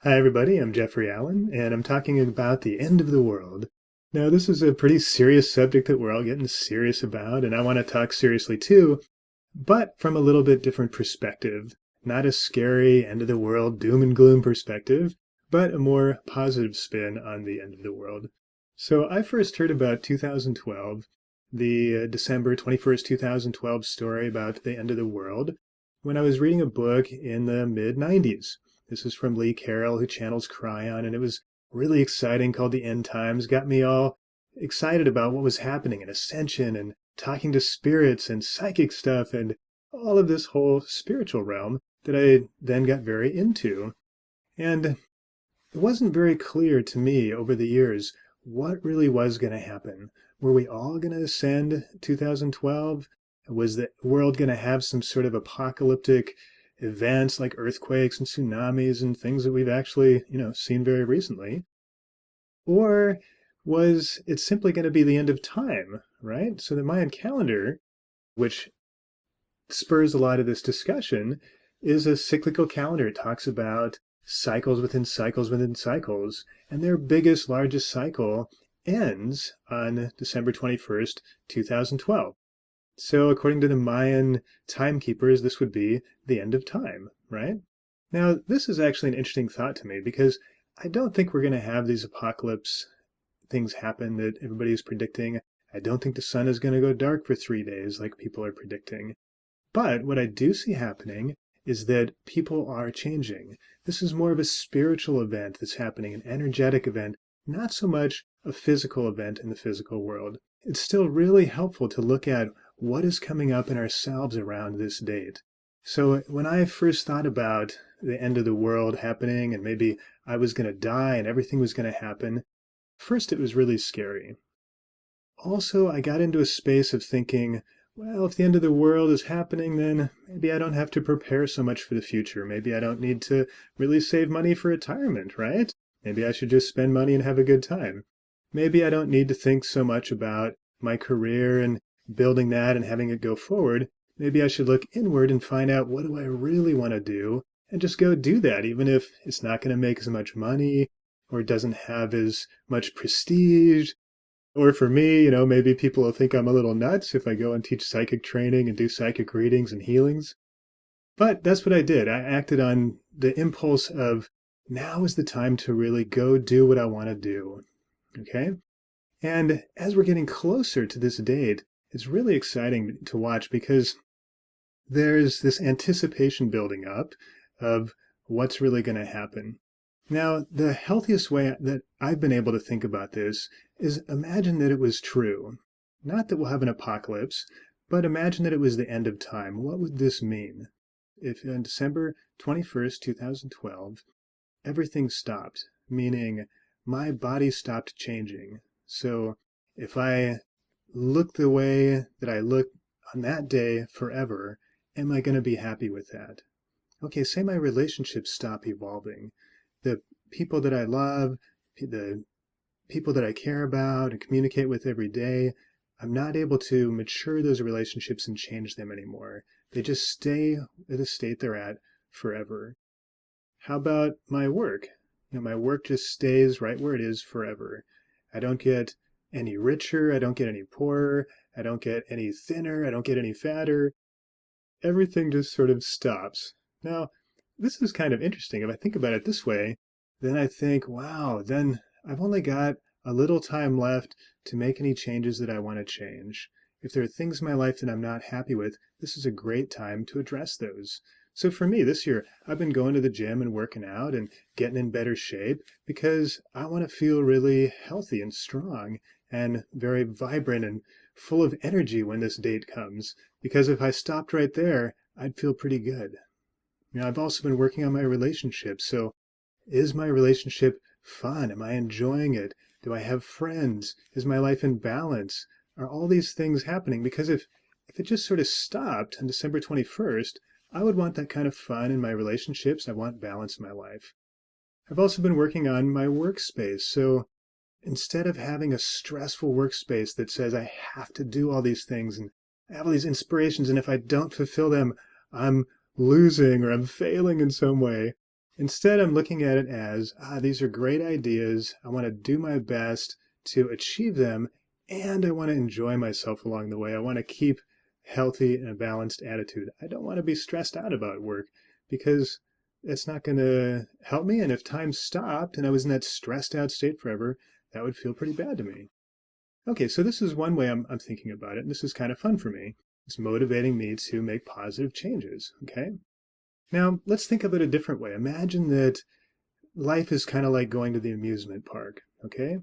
Hi, everybody. I'm Jeffrey Allen, and I'm talking about the end of the world. Now, this is a pretty serious subject that we're all getting serious about, and I want to talk seriously too, but from a little bit different perspective. Not a scary end of the world, doom and gloom perspective, but a more positive spin on the end of the world. So I first heard about 2012, the December 21st, 2012 story about the end of the world, when I was reading a book in the mid-90s. This is from Lee Carroll, who channels Cryon, and it was really exciting, called The End Times. Got me all excited about what was happening in Ascension and talking to spirits and psychic stuff and all of this whole spiritual realm that I then got very into. And it wasn't very clear to me over the years what really was going to happen. Were we all going to ascend 2012? Was the world going to have some sort of apocalyptic events like earthquakes and tsunamis and things that we've actually, seen very recently? Or was it simply going to be the end of time, right? So the Mayan calendar, which spurs a lot of this discussion, is a cyclical calendar. It talks about cycles within cycles within cycles, and their biggest, largest cycle ends on December 21st, 2012. So according to the Mayan timekeepers, this would be the end of time, right? Now, this is actually an interesting thought to me because I don't think we're going to have these apocalypse things happen that everybody is predicting. I don't think the sun is going to go dark for 3 days like people are predicting. But what I do see happening is that people are changing. This is more of a spiritual event that's happening, an energetic event, not so much a physical event in the physical world. It's still really helpful to look at what is coming up in ourselves around this date. So when I first thought about the end of the world happening and maybe I was going to die and everything was going to happen, first it was really scary. Also, I got into a space of thinking, well, if the end of the world is happening, then maybe I don't have to prepare so much for the future. Maybe I don't need to really save money for retirement, right? Maybe I should just spend money and have a good time. Maybe I don't need to think so much about my career and building that and having it go forward. Maybe I should look inward and find out what do I really want to do and just go do that, even if it's not going to make as much money or it doesn't have as much prestige. Or for me, maybe people will think I'm a little nuts if I go and teach psychic training and do psychic readings and healings. But that's what I did. I acted on the impulse of now is the time to really go do what I want to do. Okay? And as we're getting closer to this date, it's really exciting to watch because there's this anticipation building up of what's really going to happen. Now, the healthiest way that I've been able to think about this is imagine that it was true. Not that we'll have an apocalypse, but imagine that it was the end of time. What would this mean? If on December 21st, 2012, everything stopped, meaning my body stopped changing. So if I look the way that I look on that day forever, am I going to be happy with that? Okay, say my relationships stop evolving. The people that I love, the people that I care about and communicate with every day, I'm not able to mature those relationships and change them anymore. They just stay at the state they're at forever. How about my work? My work just stays right where it is forever. I don't get any richer. I don't get any poorer. I don't get any thinner. I don't get any fatter. Everything just sort of stops. Now, this is kind of interesting. If I think about it this way, then I think, wow, then I've only got a little time left to make any changes that I want to change. If there are things in my life that I'm not happy with, this is a great time to address those. So for me this year, I've been going to the gym and working out and getting in better shape because I want to feel really healthy and strong and very vibrant and full of energy when this date comes. Because if I stopped right there, I'd feel pretty good. I've also been working on my relationship. So is my relationship fun? Am I enjoying it? Do I have friends? Is my life in balance? Are all these things happening? Because if it just sort of stopped on December 21st, I would want that kind of fun in my relationships. I want balance in my life. I've also been working on my workspace. So instead of having a stressful workspace that says I have to do all these things and I have all these inspirations, and if I don't fulfill them, I'm losing or I'm failing in some way, Instead, I'm looking at it as, these are great ideas. I want to do my best to achieve them, and I want to enjoy myself along the way. I want to keep healthy and a balanced attitude. I don't want to be stressed out about work because it's not going to help me. And if time stopped and I was in that stressed out state forever, that would feel pretty bad to me. Okay, so this is one way I'm thinking about it, and this is kind of fun for me. It's motivating me to make positive changes, okay? Now, let's think of it a different way. Imagine that life is kind of like going to the amusement park, okay?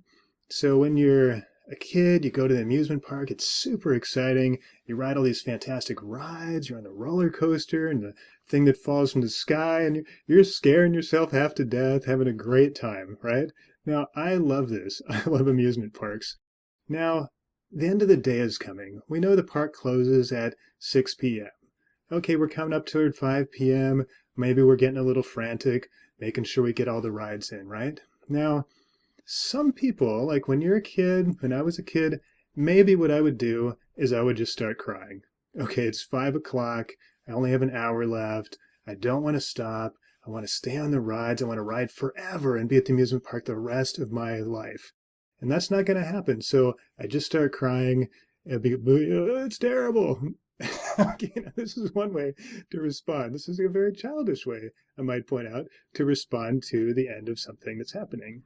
So when you're a kid, you go to the amusement park, it's super exciting. You ride all these fantastic rides, you're on the roller coaster and the thing that falls from the sky, and you're scaring yourself half to death, having a great time, right? Now, I love this. I love amusement parks. Now, the end of the day is coming. We know the park closes at 6 p.m. Okay, we're coming up toward 5 p.m. Maybe we're getting a little frantic, making sure we get all the rides in, right? Now, some people, like when you're a kid, when I was a kid, maybe what I would do is I would just start crying. Okay, it's 5 o'clock. I only have an hour left. I don't want to stop. I want to stay on the rides. I want to ride forever and be at the amusement park the rest of my life. And that's not going to happen. So I just start crying. It's terrible. This is one way to respond. This is a very childish way, I might point out, to respond to the end of something that's happening.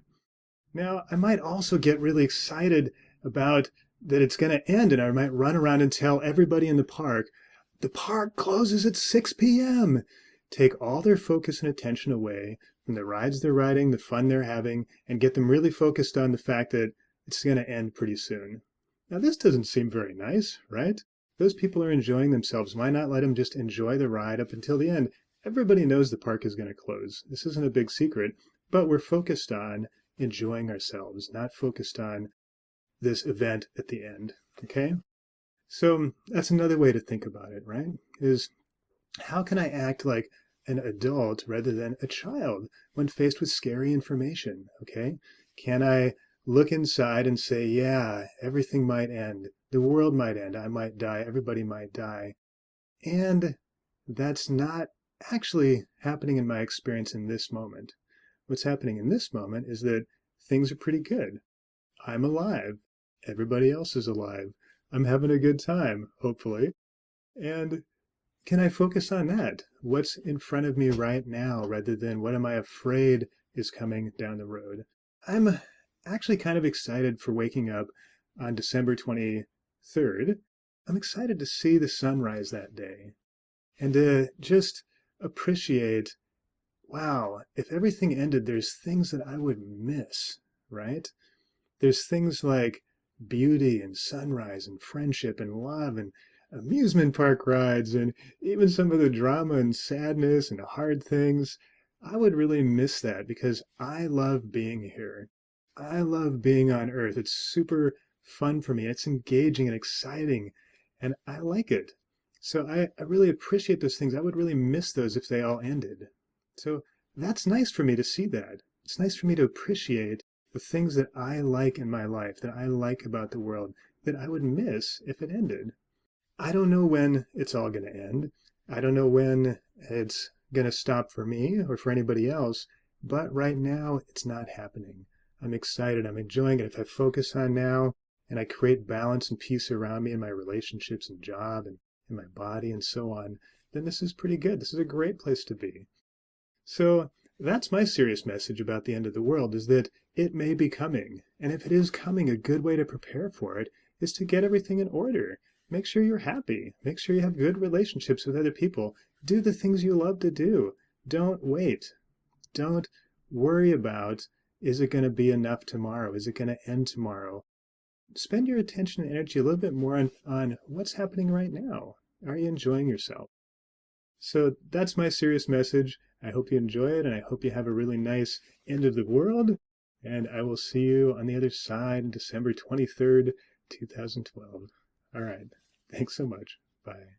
Now, I might also get really excited about that it's going to end, and I might run around and tell everybody in the park closes at 6 p.m. Take all their focus and attention away from the rides they're riding, the fun they're having, and get them really focused on the fact that it's going to end pretty soon. Now, this doesn't seem very nice, right? Those people are enjoying themselves. Why not let them just enjoy the ride up until the end? Everybody knows the park is going to close. This isn't a big secret, but we're focused on enjoying ourselves, not focused on this event at the end, okay? So that's another way to think about it, right? Is how can I act like an adult rather than a child when faced with scary information, okay? Can I look inside and say, yeah, everything might end. The world might end. I might die. Everybody might die. And that's not actually happening in my experience in this moment. What's happening in this moment is that things are pretty good. I'm alive. Everybody else is alive. I'm having a good time, hopefully. And can I focus on that? What's in front of me right now rather than what am I afraid is coming down the road? I'm actually kind of excited for waking up on December 23rd. I'm excited to see the sunrise that day and to just appreciate, wow, if everything ended, there's things that I would miss, right? There's things like beauty and sunrise and friendship and love and amusement park rides and even some of the drama and sadness and hard things. I would really miss that because I love being here. I love being on Earth. It's super fun for me. It's engaging and exciting, and I like it. So I really appreciate those things. I would really miss those if they all ended. So that's nice for me to see that. It's nice for me to appreciate the things that I like in my life, that I like about the world, that I would miss if it ended. I don't know when it's all going to end. I don't know when it's going to stop for me or for anybody else, but right now it's not happening. I'm excited. I'm enjoying it. If I focus on now and I create balance and peace around me in my relationships and job and in my body and so on, then this is pretty good. This is a great place to be. So that's my serious message about the end of the world, is that it may be coming. And if it is coming, a good way to prepare for it is to get everything in order. Make sure you're happy. Make sure you have good relationships with other people. Do the things you love to do. Don't wait. Don't worry about, is it going to be enough tomorrow? Is it going to end tomorrow? Spend your attention and energy a little bit more on what's happening right now. Are you enjoying yourself? So that's my serious message. I hope you enjoy it, and I hope you have a really nice end of the world. And I will see you on the other side, December 23rd, 2012. All right. Thanks so much. Bye.